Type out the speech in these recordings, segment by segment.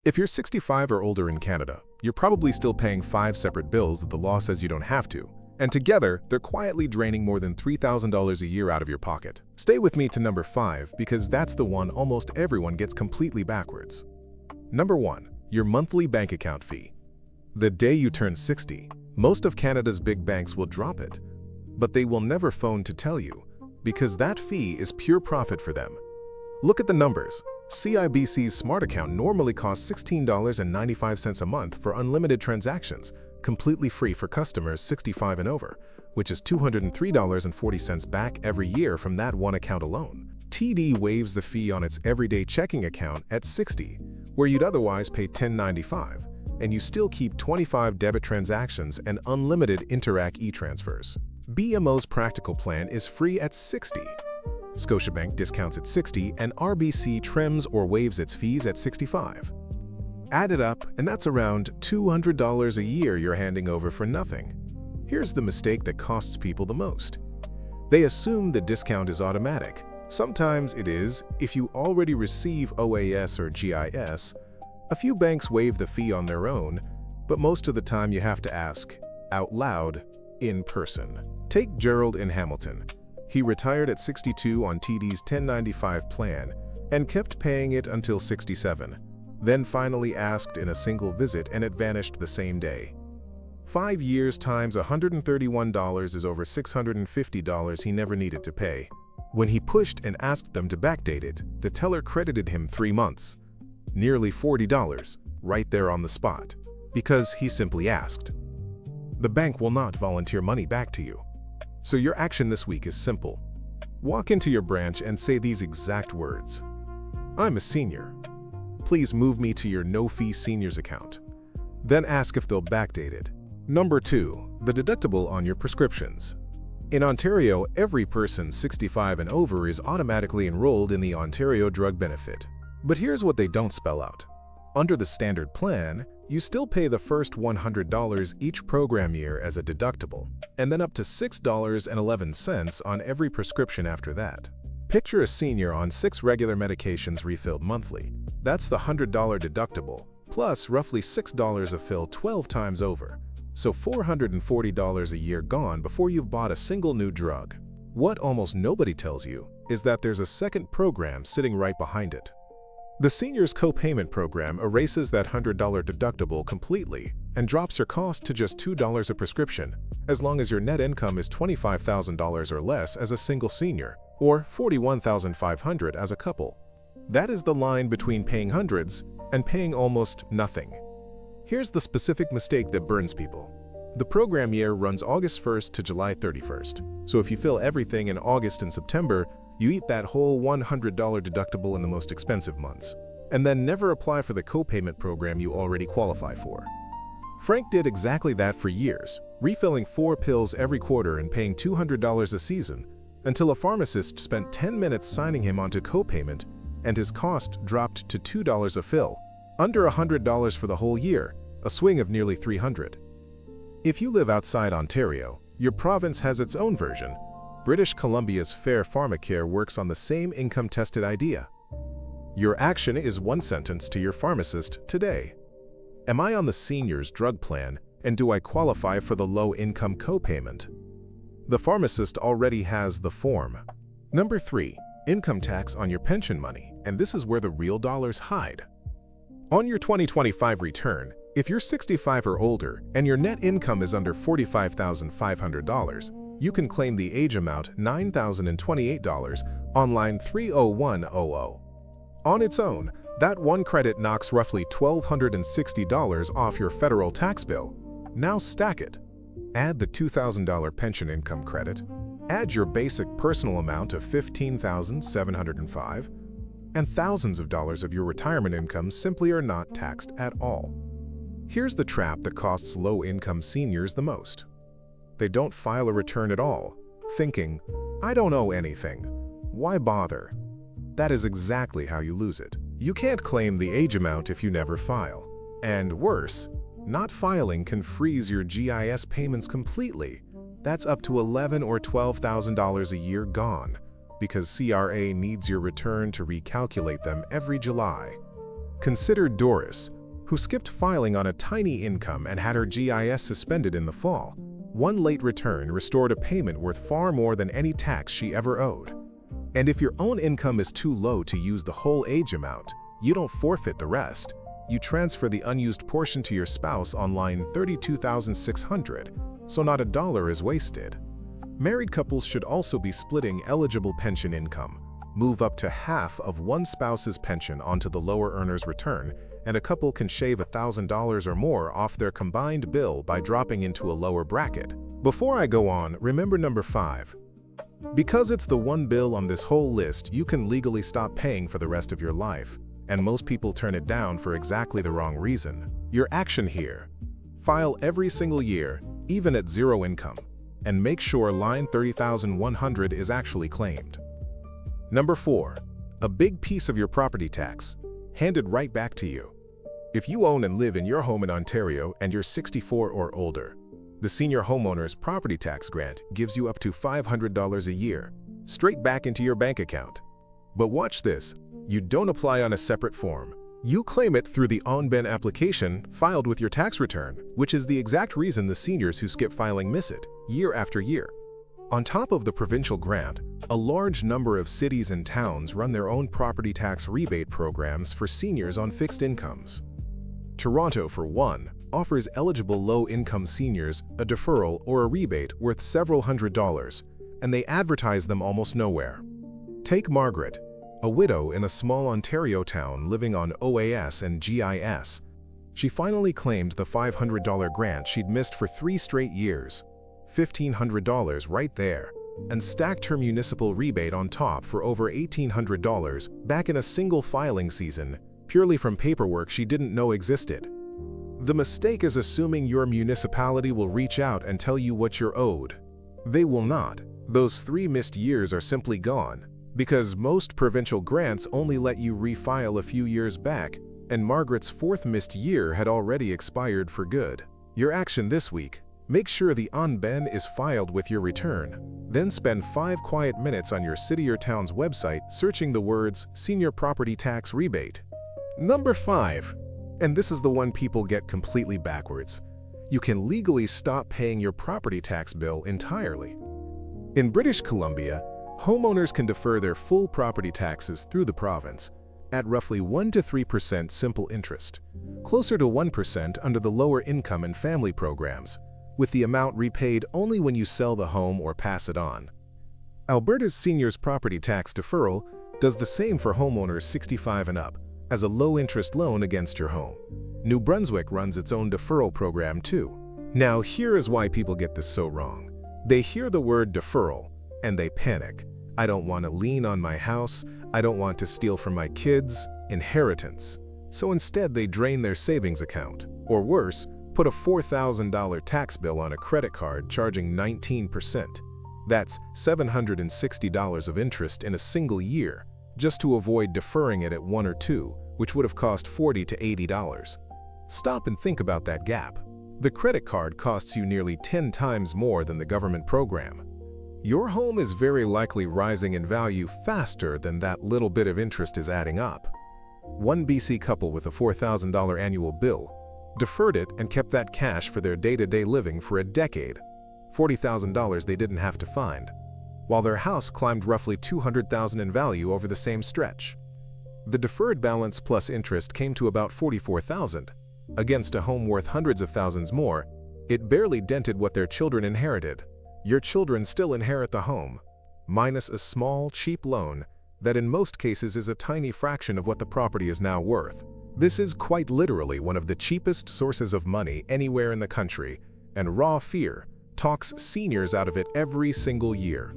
If you're 65 or older in Canada, you're probably still paying 5 separate bills that the law says you don't have to, and together, they're quietly draining more than $3,000 a year out of your pocket. Stay with me to number 5 because that's the one almost everyone gets completely backwards. Number 1. Your monthly bank account fee. The day you turn 60, most of Canada's big banks will drop it, but they will never phone to tell you because that fee is pure profit for them. Look at the numbers. CIBC's Smart Account normally costs $16.95 a month for unlimited transactions, completely free for customers 65 and over, which is $203.40 back every year from that one account alone. TD waives the fee on its everyday checking account at 60, where you'd otherwise pay $10.95, and you still keep 25 debit transactions and unlimited Interac e-transfers. BMO's Practical Plan is free at 60. Scotiabank discounts at 60, and RBC trims or waives its fees at 65. Add it up, and that's around $200 a year you're handing over for nothing. Here's the mistake that costs people the most. They assume the discount is automatic. Sometimes it is if you already receive OAS or GIS. A few banks waive the fee on their own, but most of the time you have to ask, out loud, in person. Take Gerald in Hamilton. He retired at 62 on TD's 1095 plan and kept paying it until 67, then finally asked in a single visit and it vanished the same day. 5 years times $131 is over $650 he never needed to pay. When he pushed and asked them to backdate it, the teller credited him 3 months, nearly $40, right there on the spot, because he simply asked. The bank will not volunteer money back to you. So your action this week is simple. Walk into your branch and say these exact words. I'm a senior. Please move me to your no-fee seniors account. Then ask if they'll backdate it. Number 2. The deductible on your prescriptions. In Ontario, every person 65 and over is automatically enrolled in the Ontario Drug Benefit. But here's what they don't spell out. Under the standard plan, you still pay the first $100 each program year as a deductible, and then up to $6.11 on every prescription after that. Picture a senior on 6 regular medications refilled monthly. That's the $100 deductible, plus roughly $6 a fill 12 times over. So $440 a year gone before you've bought a single new drug. What almost nobody tells you is that there's a second program sitting right behind it. The Seniors Co-Payment Program erases that $100 deductible completely and drops your cost to just $2 a prescription, as long as your net income is $25,000 or less as a single senior, or $41,500 as a couple. That is the line between paying hundreds and paying almost nothing. Here's the specific mistake that burns people. The program year runs August 1st to July 31st, so if you fill everything in August and September, you eat that whole $100 deductible in the most expensive months, and then never apply for the co-payment program you already qualify for. Frank did exactly that for years, refilling 4 pills every quarter and paying $200 a season, until a pharmacist spent 10 minutes signing him onto co-payment, and his cost dropped to $2 a fill, under $100 for the whole year, a swing of nearly $300. If you live outside Ontario, your province has its own version. British Columbia's Fair Pharmacare works on the same income-tested idea. Your action is one sentence to your pharmacist today. Am I on the seniors drug plan, and do I qualify for the low-income co-payment? The pharmacist already has the form. Number 3. Income tax on your pension money, and this is where the real dollars hide. On your 2025 return, if you're 65 or older and your net income is under $45,500, you can claim the age amount $9,028 on line 30100. On its own, that one credit knocks roughly $1,260 off your federal tax bill. Now stack it. Add the $2,000 pension income credit, add your basic personal amount of $15,705, and thousands of dollars of your retirement income simply are not taxed at all. Here's the trap that costs low-income seniors the most. They don't file a return at all, thinking, I don't owe anything. Why bother? That is exactly how you lose it. You can't claim the age amount if you never file. And worse, not filing can freeze your GIS payments completely. That's up to $11,000 or $12,000 a year gone, because CRA needs your return to recalculate them every July. Consider Doris, who skipped filing on a tiny income and had her GIS suspended in the fall. One late return restored a payment worth far more than any tax she ever owed. And if your own income is too low to use the whole age amount, you don't forfeit the rest. You transfer the unused portion to your spouse on line 32,600, so not a dollar is wasted. Married couples should also be splitting eligible pension income. Move up to half of one spouse's pension onto the lower earner's return, and a couple can shave $1,000 or more off their combined bill by dropping into a lower bracket. Before I go on, remember number 5. Because it's the one bill on this whole list, you can legally stop paying for the rest of your life, and most people turn it down for exactly the wrong reason. Your action here: file every single year, even at zero income, and make sure line 30,100 is actually claimed. Number 4. A big piece of your property tax, handed right back to you. If you own and live in your home in Ontario and you're 64 or older, the Senior Homeowners Property Tax Grant gives you up to $500 a year, straight back into your bank account. But watch this, you don't apply on a separate form. You claim it through the on-ben application filed with your tax return, which is the exact reason the seniors who skip filing miss it, year after year. On top of the provincial grant, a large number of cities and towns run their own property tax rebate programs for seniors on fixed incomes. Toronto, for one, offers eligible low-income seniors a deferral or a rebate worth several $100s, and they advertise them almost nowhere. Take Margaret, a widow in a small Ontario town living on OAS and GIS. She finally claimed the $500 grant she'd missed for 3 straight years, $1,500 right there, and stacked her municipal rebate on top for over $1,800 back in a single filing season, purely from paperwork she didn't know existed. The mistake is assuming your municipality will reach out and tell you what you're owed. They will not. Those 3 missed years are simply gone, because most provincial grants only let you refile a few years back, and Margaret's 4th missed year had already expired for good. Your action this week: make sure the on-ben is filed with your return. Then spend 5 quiet minutes on your city or town's website searching the words Senior Property Tax Rebate. Number 5. And this is the one people get completely backwards. You can legally stop paying your property tax bill entirely. In British Columbia, homeowners can defer their full property taxes through the province at roughly 1 to 3% simple interest, closer to 1% under the lower income and family programs, with the amount repaid only when you sell the home or pass it on. Alberta's Seniors Property Tax Deferral does the same for homeowners 65 and up, as a low-interest loan against your home. New Brunswick runs its own deferral program too. Now here is why people get this so wrong. They hear the word deferral, and they panic. I don't want to lien on my house, I don't want to steal from my kids, inheritance. So instead they drain their savings account, or worse, put a $4,000 tax bill on a credit card charging 19%. That's $760 of interest in a single year, just to avoid deferring it at 1 or 2, which would have cost $40 to $80. Stop and think about that gap. The credit card costs you nearly 10 times more than the government program. Your home is very likely rising in value faster than that little bit of interest is adding up. One BC couple with a $4,000 annual bill deferred it and kept that cash for their day-to-day living for a decade, $40,000 they didn't have to find, while their house climbed roughly $200,000 in value over the same stretch. The deferred balance plus interest came to about $44,000. Against a home worth hundreds of thousands more, it barely dented what their children inherited. Your children still inherit the home, minus a small, cheap loan that in most cases is a tiny fraction of what the property is now worth. This is quite literally one of the cheapest sources of money anywhere in the country, and raw fear talks seniors out of it every single year.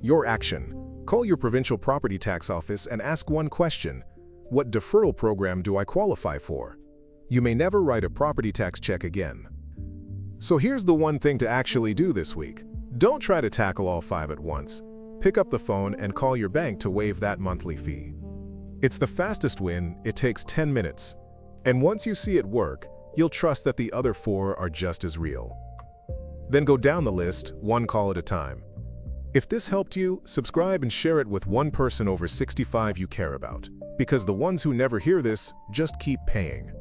Your action: call your provincial property tax office and ask one question: what deferral program do I qualify for? You may never write a property tax check again. So here's the one thing to actually do this week. Don't try to tackle all 5 at once. Pick up the phone and call your bank to waive that monthly fee. It's the fastest win, it takes 10 minutes. And once you see it work, you'll trust that the other 4 are just as real. Then go down the list, one call at a time. If this helped you, subscribe and share it with one person over 65 you care about. Because the ones who never hear this just keep paying.